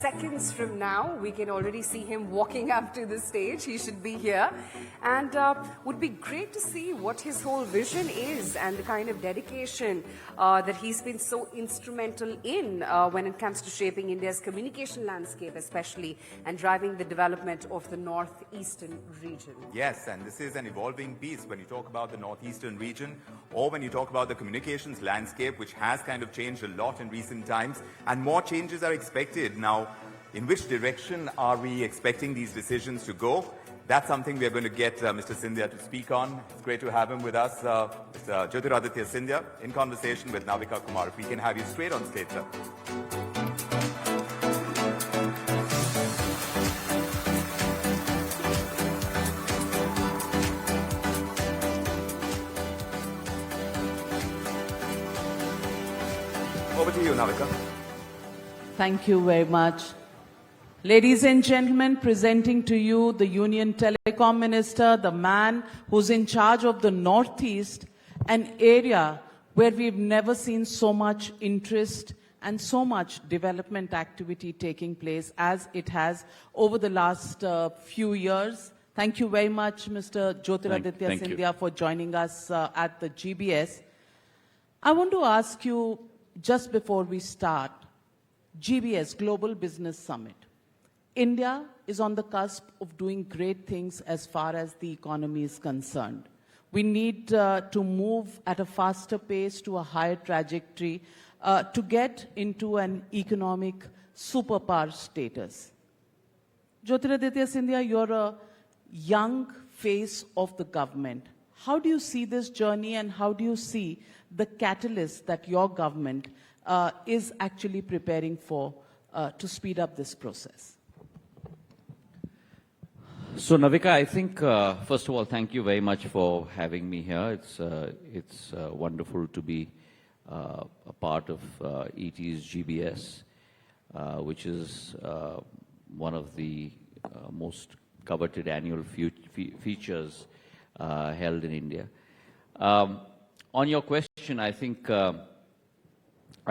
Seconds from now, we can already see him walking up to the stage. He should be here. And would be great to see what his whole vision is and the kind of dedication that he's been so instrumental in when it comes to shaping India's communication landscape, especially, and driving the development of the northeastern region. Yes, and this is an evolving beast when you talk about the northeastern region or when you talk about the communications landscape, which has kind of changed a lot in recent times, and more changes are expected. Now, in which direction are we expecting these decisions to go? That's something we're going to get Mr. Scindia to speak on. It's great to have him with us, Mr. Jyotiraditya Scindia, in conversation with Navika Kumar. If we can have you straight on stage, sir. Over to you, Navika. Thank you very much. Ladies and gentlemen, presenting to you the Union Telecom Minister, the man who's in charge of the Northeast, an area where we've never seen so much interest and so much development activity taking place as it has over the last few years. Thank you very much, Mr. Jyotiraditya Scindia, for joining us at the GBS. I want to ask you, just before we start, GBS, Global Business Summit. India is on the cusp of doing great things as far as the economy is concerned. We need to move at a faster pace to a higher trajectory to get into an economic superpower status. Jyotiraditya Scindia, you're a young face of the government. How do you see this journey and how do you see the catalyst that your government is actually preparing for to speed up this process? So, Navika, I think, first of all, thank you very much for having me here. It's wonderful to be a part of ET's GBS, which is one of the most coveted annual features held in India. On your question, I think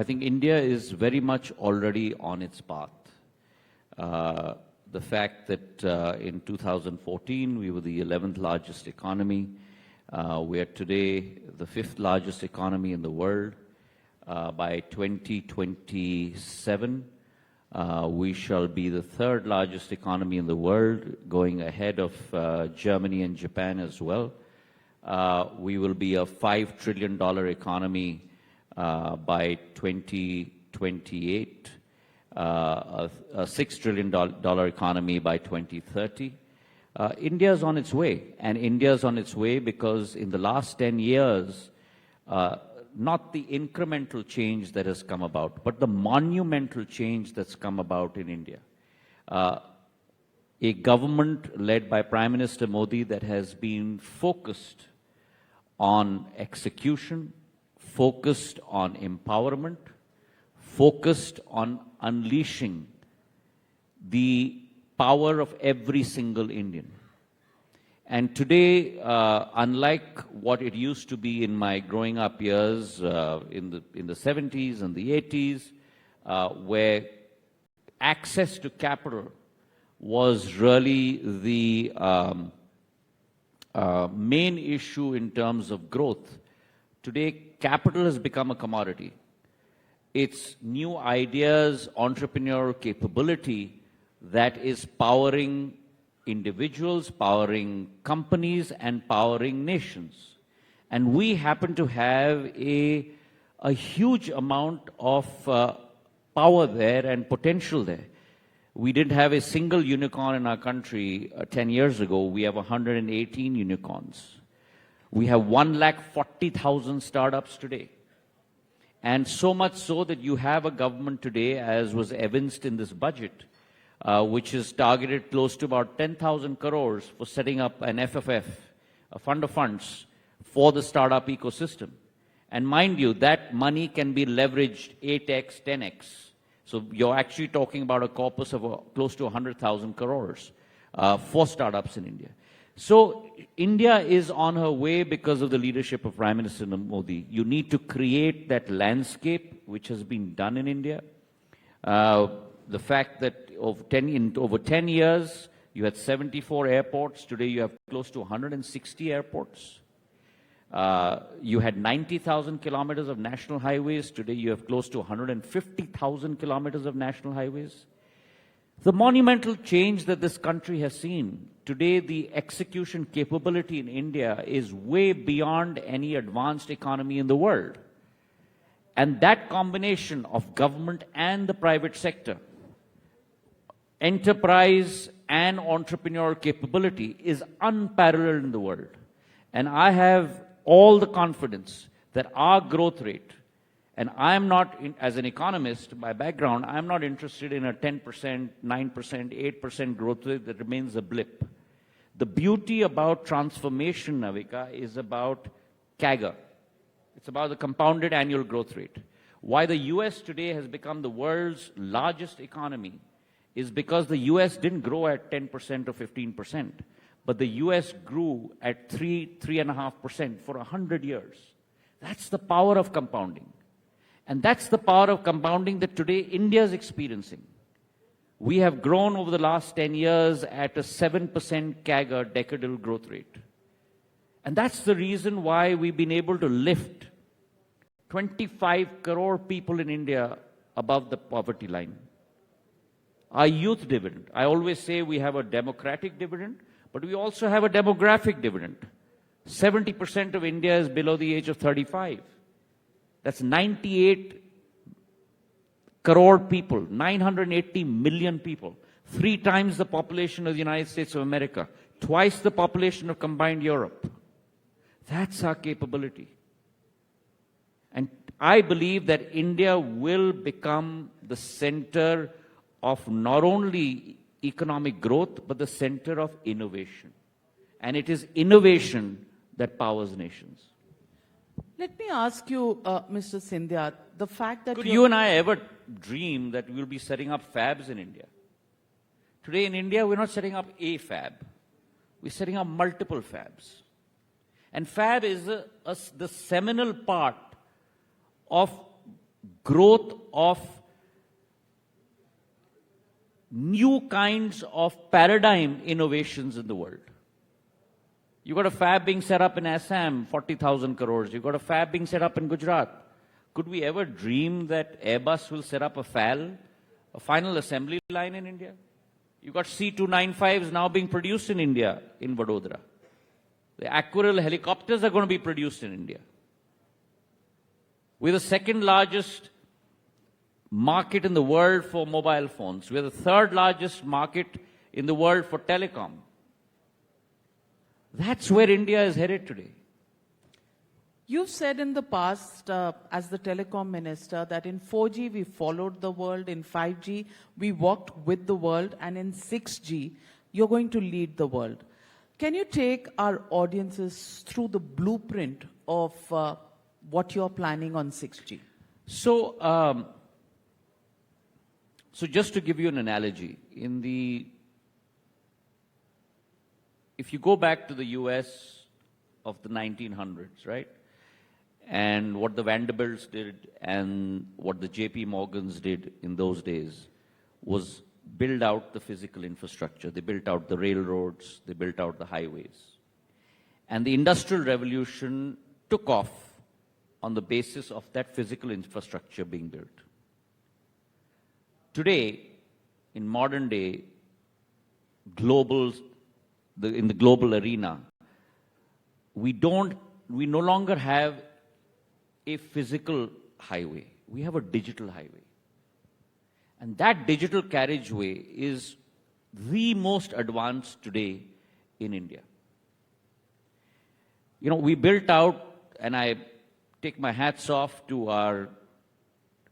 India is very much already on its path. The fact that in 2014 we were the 11th largest economy, we are today the 5th largest economy in the world. By 2027, we shall be the 3rd largest economy in the world, going ahead of Germany and Japan as well. We will be a $5 trillion economy by 2028. A $6 trillion economy by 2030. India is on its way, and India is on its way because in the last 10 years, not the incremental change that has come about, but the monumental change that's come about in India. A government led by Prime Minister Modi that has been focused on execution, focused on empowerment, focused on unleashing the power of every single Indian. And today, unlike what it used to be in my growing up years in the 70s and the 80s, where access to capital was really the main issue in terms of growth, today capital has become a commodity. It's new ideas, entrepreneurial capability that is powering individuals, powering companies, and powering nations. And we happen to have a huge amount of power there and potential there. We didn't have a single unicorn in our country 10 years ago. We have 118 unicorns. We have 140,000 startups today. And so much so that you have a government today, as was evinced in this budget, which is targeted close to about 10,000 crores for setting up an FFF, a fund of funds, for the startup ecosystem. And mind you, that money can be leveraged 8x, 10x. So you're actually talking about a corpus of close to 100,000 crores for startups in India. So India is on her way because of the leadership of Prime Minister Modi. You need to create that landscape which has been done in India. the fact that over 10 years, you had 74 airports. Today, you have close to 160 airports. You had 90,000 kilometers of national highways. Today, you have close to 150,000 kilometers of national highways. The monumental change that this country has seen. Today, the execution capability in India is way beyond any advanced economy in the world. And that combination of government and the private sector, enterprise and entrepreneurial capability, is unparalleled in the world. And I have all the confidence that our growth rate, and I'm not, as an economist, by background, I'm not interested in a 10%, 9%, 8% growth rate that remains a blip. The beauty about transformation, Navika, is about CAGR. It's about the compounded annual growth rate. Why the US today has become the world's largest economy is because the US didn't grow at 10% or 15%, but the US grew at 3.5% for 100 years. That's the power of compounding. And that's the power of compounding that today India is experiencing. We have grown over the last 10 years at a 7% CAGR decadal growth rate. And that's the reason why we've been able to lift 25 crore people in India above the poverty line. Our youth dividend. I always say we have a democratic dividend, but we also have a demographic dividend. 70% of India is below the age of 35. That's 98 crore people, 980 million people, 3 times the population of the United States of America, twice the population of combined Europe. That's our capability. And I believe that India will become the center of not only economic growth, but the center of innovation. And it is innovation that powers nations. Let me ask you, Mr. Scindia, the fact that Could you and I ever dream that we'll be setting up fabs in India? Today in India, we're not setting up a fab. We're setting up multiple fabs. And fab is the seminal part of growth of new kinds of paradigm innovations in the world. You got a fab being set up in Assam, 40,000 crores. You got a fab being set up in Gujarat. Could we ever dream that Airbus will set up a FAL, a final assembly line in India? You got C-295s now being produced in India, in Vadodara. The Aquarel helicopters are going to be produced in India. We're the second largest market in the world for mobile phones. We're the third largest market in the world for telecom. That's where India is headed today. You've said in the past, as the telecom minister, that in 4G we followed the world, in 5G we walked with the world, and in 6G you're going to lead the world. Can you take our audiences through the blueprint of what you're planning on 6G? So just to give you an analogy, if you go back to the US of the 1900s, right? And what the Vanderbilts did and what the JP Morgans did in those days was build out the physical infrastructure. They built out the railroads, they built out the highways. And the Industrial Revolution took off on the basis of that physical infrastructure being built. Today, in modern day, in the global arena, we no longer have a physical highway. We have a digital highway. And that digital carriageway is the most advanced today in India. You know, we built out, and I take my hats off to our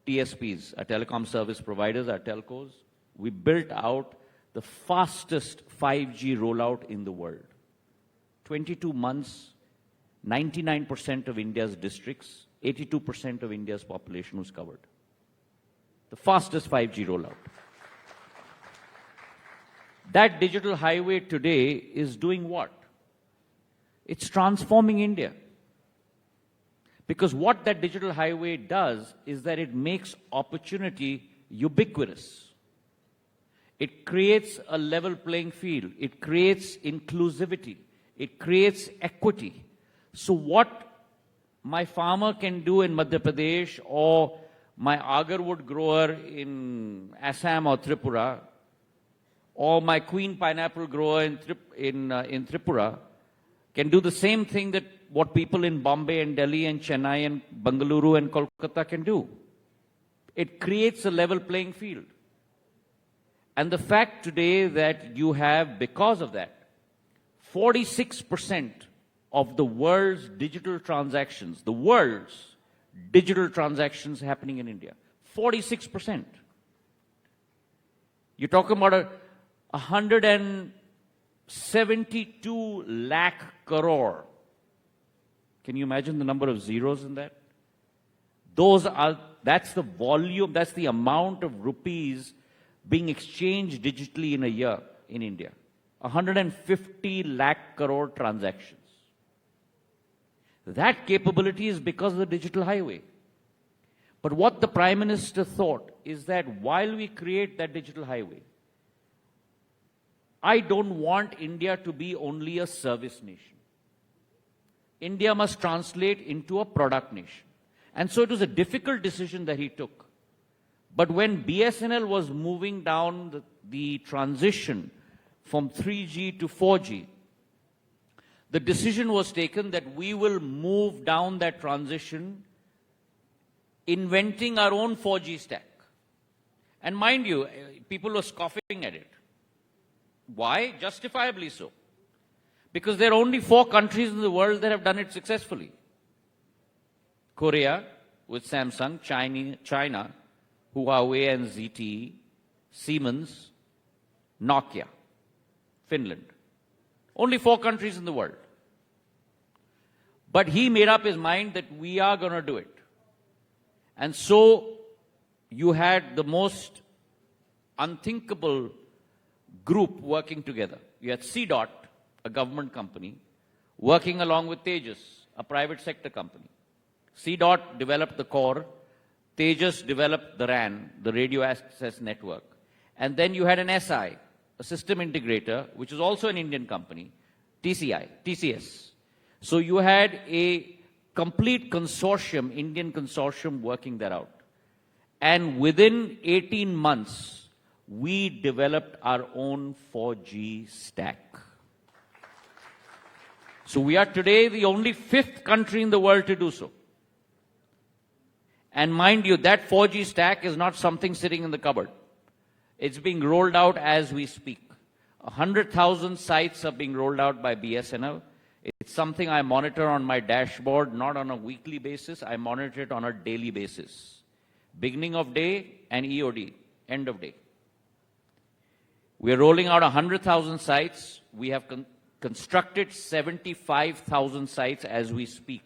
TSPs, our telecom service providers, our telcos. We built out the fastest 5G rollout in the world. 22 months, 99% of India's districts, 82% of India's population was covered. The fastest 5G rollout. That digital highway today is doing what? It's transforming India. Because what that digital highway does is that it makes opportunity ubiquitous. It creates a level playing field. It creates inclusivity. It creates equity. So what my farmer can do in Madhya Pradesh or my agarwood grower in Assam or Tripura or my queen pineapple grower in Tripura can do the same thing that what people in Bombay and Delhi and Chennai and Bengaluru and Kolkata can do. It creates a level playing field. And the fact today that you have, because of that, 46% of the world's digital transactions, happening in India. 46%. You're talking about 172 lakh crore. Can you imagine the number of zeros in that? That's the volume, that's the amount of rupees being exchanged digitally in a year in India. 150 lakh crore transactions. That capability is because of the digital highway. But what the Prime Minister thought is that while we create that digital highway, I don't want India to be only a service nation. India must translate into a product nation. And so it was a difficult decision that he took. But when BSNL was moving down the transition from 3G to 4G, the decision was taken that we will move down that transition inventing our own 4G stack. And mind you, people were scoffing at it. Why? Justifiably so. Because there are only 4 countries in the world that have done it successfully. Korea with Samsung, China, Huawei and ZTE, Siemens, Nokia, Finland. Only 4 countries in the world. But he made up his mind that we are going to do it. And so you had the most unthinkable group working together. You had CDOT, a government company, working along with Tejas, a private sector company. CDOT developed the core, Tejas developed the RAN, the radio access network. And then you had an SI, a system integrator, which is also an Indian company, TCS. So you had a complete consortium, Indian consortium, working that out. And within 18 months, we developed our own 4G stack. So we are today the only 5th country in the world to do so. And mind you, that 4G stack is not something sitting in the cupboard. It's being rolled out as we speak. 100,000 sites are being rolled out by BSNL. It's something I monitor on my dashboard, not on a weekly basis. I monitor it on a daily basis. Beginning of day and EOD, end of day. We are rolling out 100,000 sites. We have constructed 75,000 sites as we speak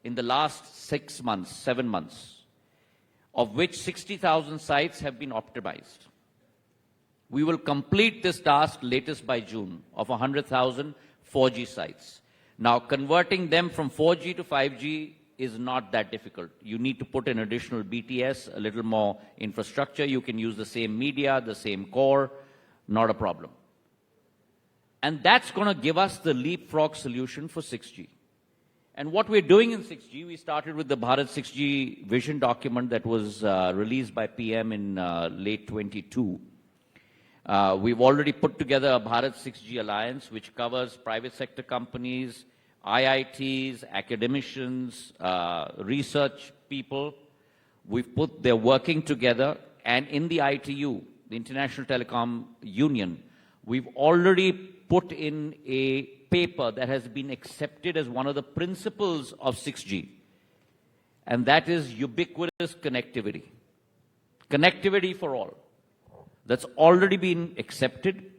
in the last 7 months, of which 60,000 sites have been optimized. We will complete this task latest by June of 100,000 4G sites. Now, converting them from 4G to 5G is not that difficult. You need to put in additional BTS, a little more infrastructure. You can use the same media, the same core, not a problem. And that's going to give us the leapfrog solution for 6G. And what we're doing in 6G, we started with the Bharat 6G vision document that was released by PM in late 22. We've already put together a Bharat 6G alliance, which covers private sector companies, IITs, academicians, research people. They're working together, and in the ITU, the International Telecom Union, we've already put in a paper that has been accepted as one of the principles of 6G, and that is ubiquitous connectivity. Connectivity for all. That's already been accepted.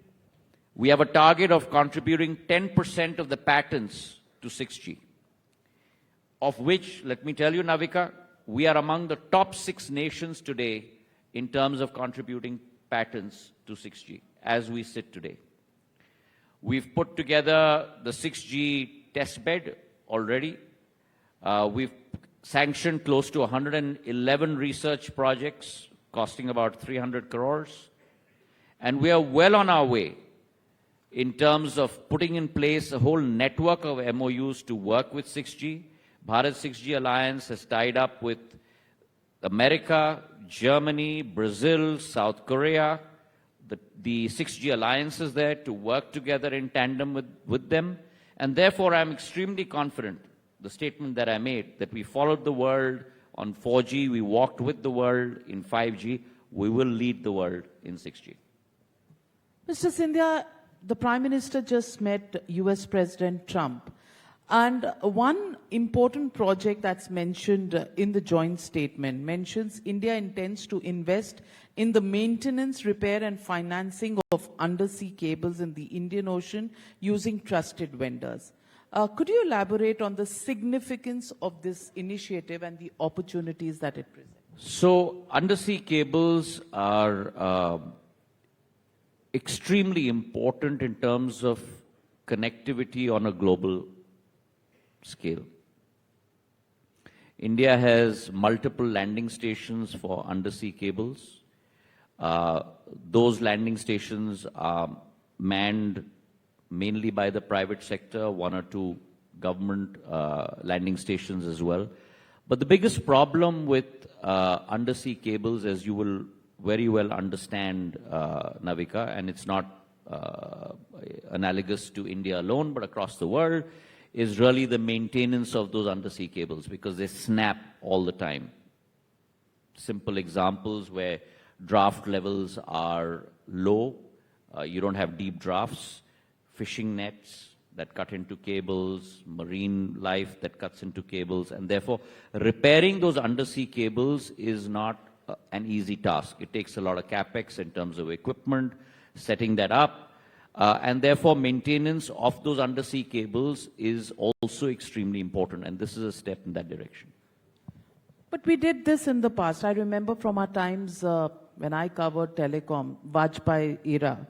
We have a target of contributing 10% of the patents to 6G, of which, let me tell you, Navika, we are among the top 6 nations today in terms of contributing patents to 6G, as we sit today. We've put together the 6G testbed already. We've sanctioned close to 111 research projects costing about 300 crores. And we are well on our way in terms of putting in place a whole network of MOUs to work with 6G. Bharat 6G Alliance has tied up with America, Germany, Brazil, South Korea. The 6G Alliance is there to work together in tandem with them. And therefore, I'm extremely confident, the statement that I made, that we followed the world on 4G, we walked with the world in 5G, we will lead the world in 6G. Mr. Scindia, the Prime Minister just met US President Trump. And one important project that's mentioned in the joint statement mentions India intends to invest in the maintenance, repair and financing of undersea cables in the Indian Ocean using trusted vendors. Could you elaborate on the significance of this initiative and the opportunities that it presents? So, undersea cables are extremely important in terms of connectivity on a global scale. India has multiple landing stations for undersea cables. Those landing stations are manned mainly by the private sector, one or two government landing stations as well. But the biggest problem with undersea cables, as you will very well understand, Navika, and it's not analogous to India alone, but across the world, is really the maintenance of those undersea cables because they snap all the time. Simple examples where draft levels are low, you don't have deep drafts, fishing nets that cut into cables, marine life that cuts into cables, and therefore repairing those undersea cables is not an easy task. It takes a lot of capex in terms of equipment, setting that up, and therefore maintenance of those undersea cables is also extremely important, and this is a step in that direction. But we did this in the past. I remember from our times when I covered Telecom, Vajpayee era,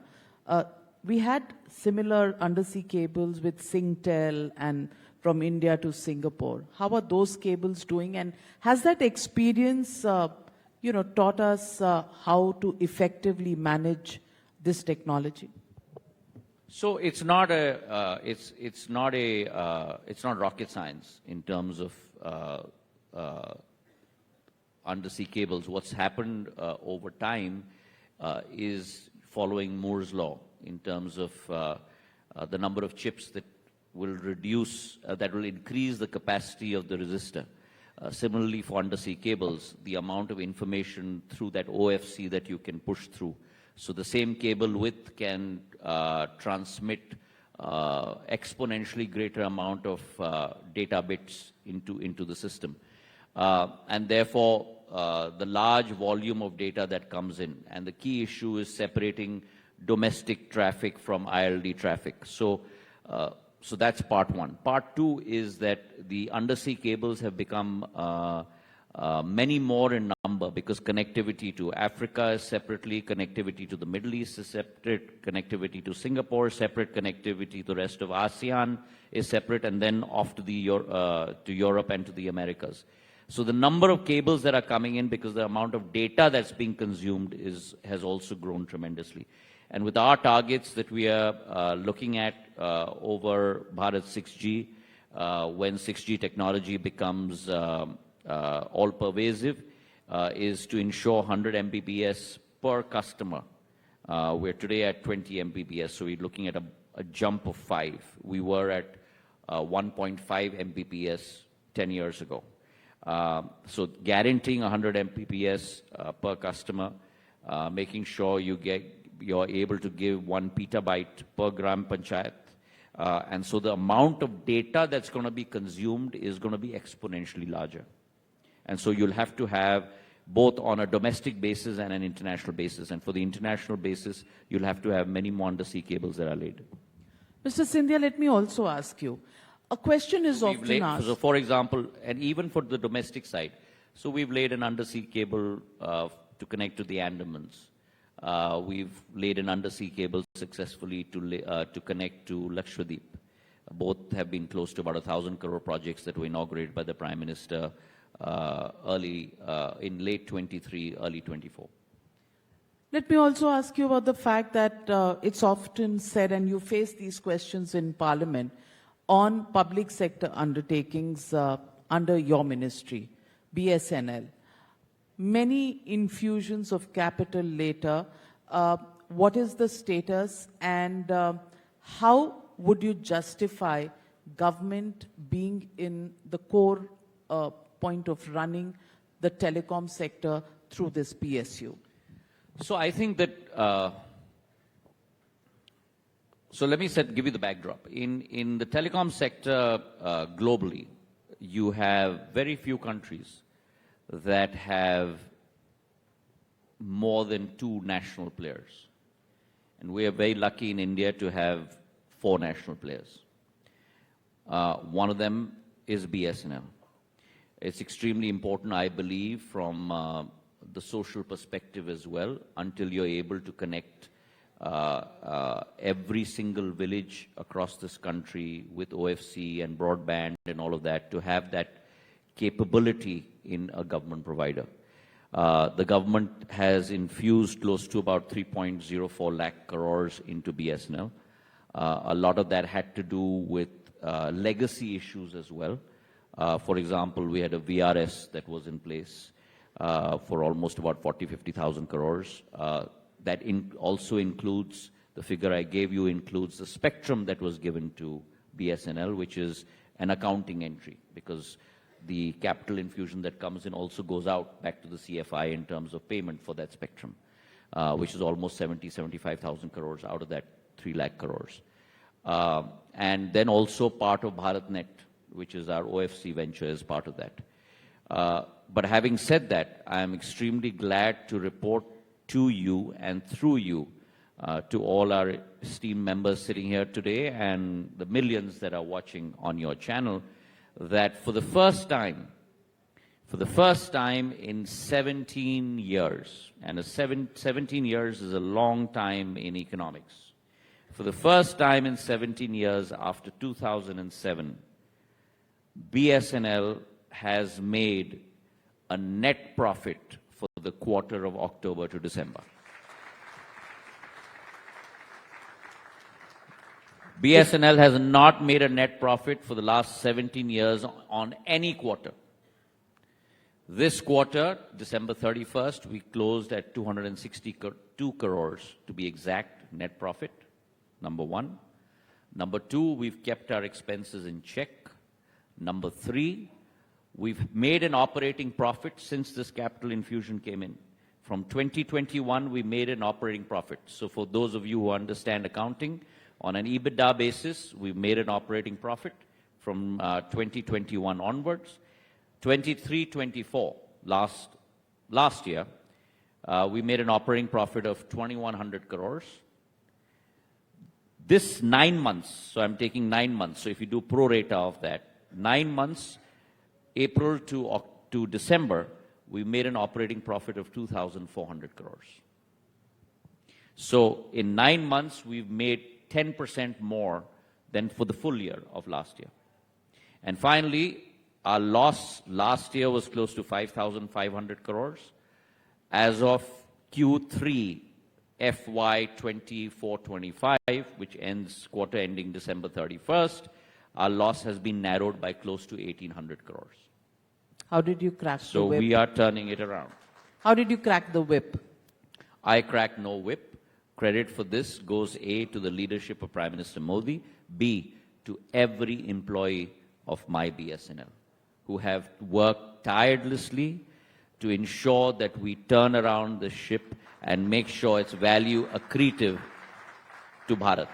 we had similar undersea cables with Singtel and from India to Singapore. How are those cables doing? And has that experience, taught us how to effectively manage this technology? So it's not it's not rocket science in terms of undersea cables. What's happened over time is following Moore's law in terms of the number of chips that will reduce, that will increase the capacity of the resistor. Similarly, for undersea cables, the amount of information through that OFC that you can push through. So the same cable width can transmit exponentially greater amount of data bits into the system. And therefore, the large volume of data that comes in. And the key issue is separating domestic traffic from ILD traffic. So that's part one. Part two is that the undersea cables have become many more in number because connectivity to Africa is separately, connectivity to the Middle East is separate, connectivity to Singapore is separate, connectivity to the rest of ASEAN is separate, and then off to to Europe and to the Americas. So the number of cables that are coming in because the amount of data that's being consumed has also grown tremendously. And with our targets that we are looking at over Bharat 6G, when 6G technology becomes all-pervasive, is to ensure 100 Mbps per customer. We're today at 20 Mbps, so we're looking at a jump of 5. We were at 1.5 Mbps 10 years ago. So guaranteeing 100 Mbps per customer, making sure you're able to give 1 petabyte per gram panchayat. And so the amount of data that's going to be consumed is going to be exponentially larger. And so you'll have to have both on a domestic basis and an international basis. And for the international basis, you'll have to have many more undersea cables that are laid. Mr. Scindia, let me also ask you. A question is often asked. So for example, and even for the domestic side, so we've laid an undersea cable to connect to the Andamans. We've laid an undersea cable successfully to connect to Lakshadweep. Both have been close to about 1,000 crore projects that were inaugurated by the Prime Minister in late 23, early 24. Let me also ask you about the fact that it's often said, and you face these questions in Parliament, on public sector undertakings under your ministry, BSNL. Many infusions of capital later, what is the status, and how would you justify government being in the core point of running the telecom sector through this PSU? So I think that, so let me give you the backdrop. In the telecom sector globally, you have very few countries that have more than 2 national players. And we are very lucky in India to have 4 national players. One of them is BSNL. It's extremely important, I believe, from the social perspective as well, until you're able to connect every single village across this country with OFC and broadband and all of that, to have that capability in a government provider. The government has infused close to about 3.04 lakh crores into BSNL. A lot of that had to do with legacy issues as well. For example, we had a VRS that was in place for almost about 50,000 crores. That also includes, the figure I gave you includes the spectrum that was given to BSNL, which is an accounting entry, because the capital infusion that comes in also goes out back to the CFI in terms of payment for that spectrum, which is almost 75,000 crores out of that 3 lakh crores. And then also part of BharatNet, which is our OFC venture, is part of that. But having said that, I am extremely glad to report to you and through you to all our esteemed members sitting here today and the millions that are watching on your channel, that for the first time in 17 years, and 17 years is a long time in economics, for the first time in 17 years after 2007, BSNL has made a net profit for the quarter of October to December. BSNL has not made a net profit for the last 17 years on any quarter. This quarter, December 31st, we closed at 262 crores, to be exact, net profit, number one. Number two, we've kept our expenses in check. Number three, we've made an operating profit since this capital infusion came in. From 2021, we made an operating profit. So for those of you who understand accounting, on an EBITDA basis, we've made an operating profit from 2021 onwards. 23-24, last year, we made an operating profit of 2,100 crores. This 9 months, so I'm taking 9 months, so if you do pro rata of that, 9 months, April to December, we made an operating profit of 2,400 crores. So in 9 months, we've made 10% more than for the full year of last year. And finally, our loss last year was close to 5,500 crores. As of Q3 FY 24-25, which ends quarter ending December 31st, our loss has been narrowed by close to 1,800 crores. How did you crack the whip? So we are turning it around. How did you crack the whip? I cracked no whip. Credit for this goes A, to the leadership of Prime Minister Modi, B, to every employee of my BSNL, who have worked tirelessly to ensure that we turn around the ship and make sure its value accretive to Bharat.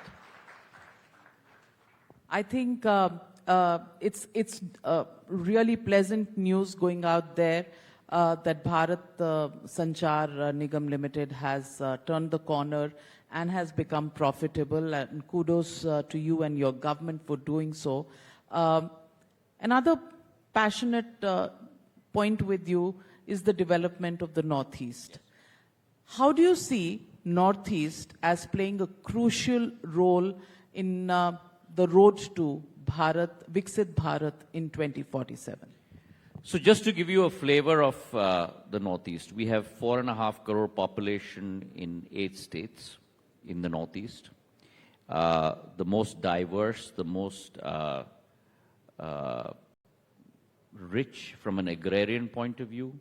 I think it's really pleasant news going out there that Bharat Sanchar Nigam Limited has turned the corner and has become profitable. And kudos to you and your government for doing so. Another passionate point with you is the development of the Northeast. How do you see Northeast as playing a crucial role in the road to Bharat, Viksit Bharat in 2047? So just to give you a flavor of the Northeast, we have 4.5 crore population in 8 states in the Northeast. The most diverse, the most rich from an agrarian point of view,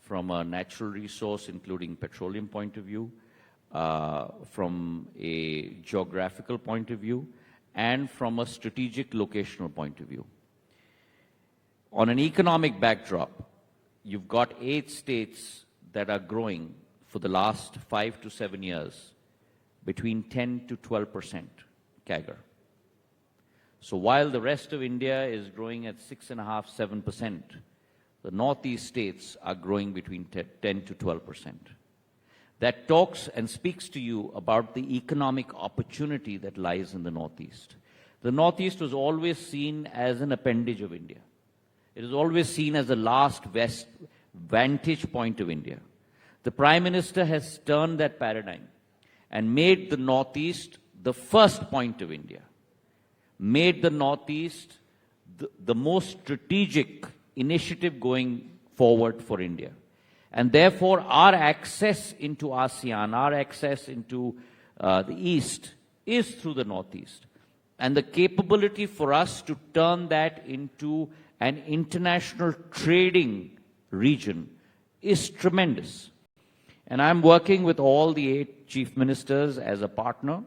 from a natural resource, including petroleum point of view, from a geographical point of view, and from a strategic locational point of view. On an economic backdrop, you've got 8 states that are growing for the last 5 to 7 years between 10 to 12% CAGR. So while the rest of India is growing at 6.5, 7%, the Northeast states are growing between 10 to 12%. That talks and speaks to you about the economic opportunity that lies in the Northeast. The Northeast was always seen as an appendage of India. It is always seen as the last vantage point of India. The Prime Minister has turned that paradigm and made the Northeast the first point of India, made the Northeast the most strategic initiative going forward for India. And therefore, our access into ASEAN, our access into the East is through the Northeast. And the capability for us to turn that into an international trading region is tremendous. And I'm working with all the 8 chief ministers as a partner,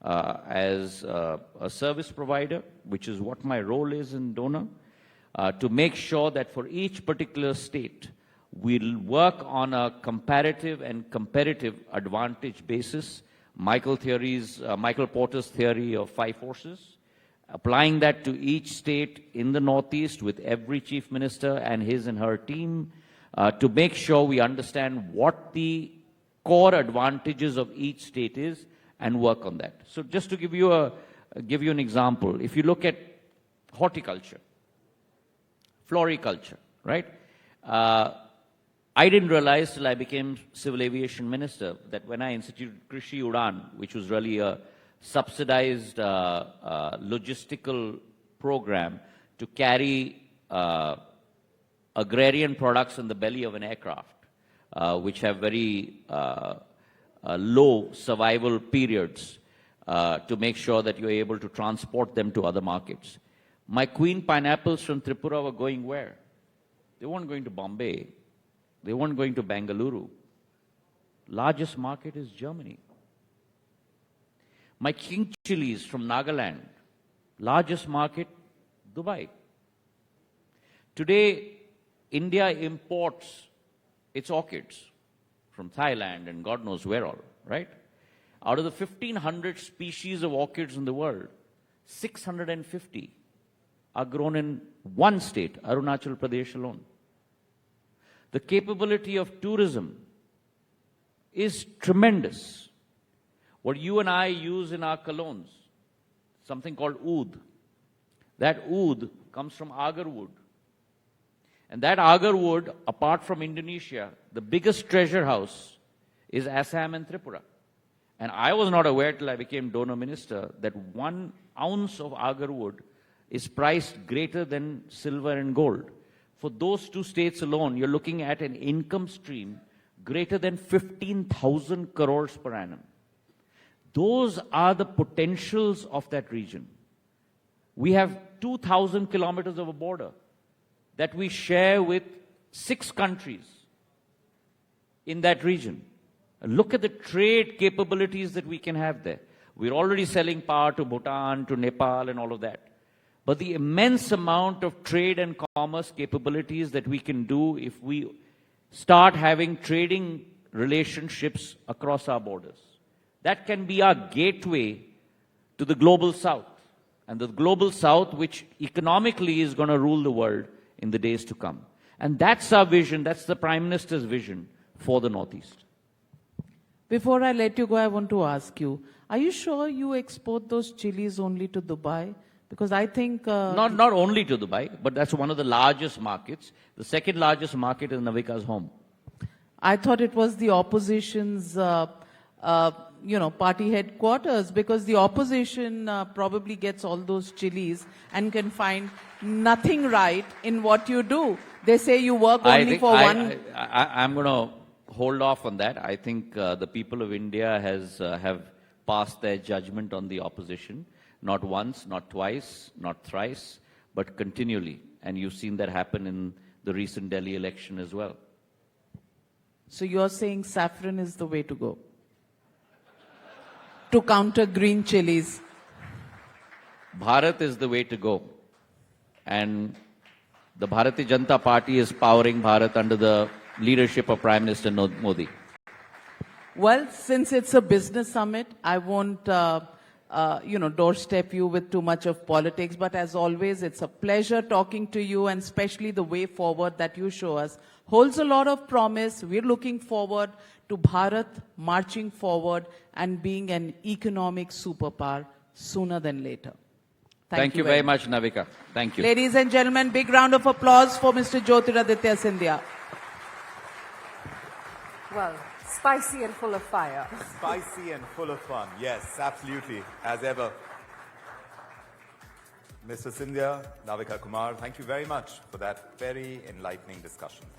as a service provider, which is what my role is in donor, to make sure that for each particular state, we'll work on a comparative and competitive advantage basis. Michael Porter's theory of 5 forces, applying that to each state in the Northeast with every chief minister and his and her team to make sure we understand what the core advantages of each state is and work on that. So just to give you an example, if you look at horticulture, floriculture, right? I didn't realize till I became Civil Aviation Minister that when I instituted Krishi Udan, which was really a subsidized logistical program to carry agrarian products in the belly of an aircraft, which have very low survival periods to make sure that you're able to transport them to other markets. My queen pineapples from Tripura were going where? They weren't going to Bombay. They weren't going to Bengaluru. Largest market is Germany. My king chilies from Nagaland, largest market, Dubai. Today, India imports its orchids from Thailand and God knows where all, right? Out of the 1,500 species of orchids in the world, 650 are grown in one state, Arunachal Pradesh alone. The capability of tourism is tremendous. What you and I use in our colognes, something called oud. That oud comes from agar wood. And that agar wood, apart from Indonesia, the biggest treasure house is Assam and Tripura. And I was not aware till I became donor minister that 1 ounce of agar wood is priced greater than silver and gold. For those 2 states alone, you're looking at an income stream greater than 15,000 crores per annum. Those are the potentials of that region. We have 2,000 kilometers of a border that we share with 6 countries in that region. And look at the trade capabilities that we can have there. We're already selling power to Bhutan, to Nepal, and all of that. But the immense amount of trade and commerce capabilities that we can do if we start having trading relationships across our borders. That can be our gateway to the global south. And the global south, which economically is going to rule the world in the days to come. And that's our vision, that's the Prime Minister's vision for the Northeast. Before I let you go, I want to ask you, are you sure you export those chilies only to Dubai? Because I think... Not only to Dubai, but that's one of the largest markets. The second largest market is Navika's home. I thought it was the opposition's, party headquarters, because the opposition probably gets all those chilies and can find nothing right in what you do. They say you work I only think for one. I'm going to hold off on that. I think the people of India have passed their judgment on the opposition, not once, not twice, not thrice, but continually. And you've seen that happen in the recent Delhi election as well. So you're saying saffron is the way to go to counter green chilies. Bharat is the way to go. And the Bharatiya Janata Party is powering Bharat under the leadership of Prime Minister Modi. Well, since it's a business summit, I won't, doorstep you with too much of politics. But as always, it's a pleasure talking to you, and especially the way forward that you show us holds a lot of promise. We're looking forward to Bharat marching forward and being an economic superpower sooner than later. Thank you very much, Navika. Thank you. Ladies and gentlemen, big round of applause for Mr. Jyotiraditya Scindia. Well, spicy and full of fire. Spicy and full of fun. Yes, absolutely. As ever. Mr. Scindia, Navika Kumar, thank you very much for that very enlightening discussion. Thank you.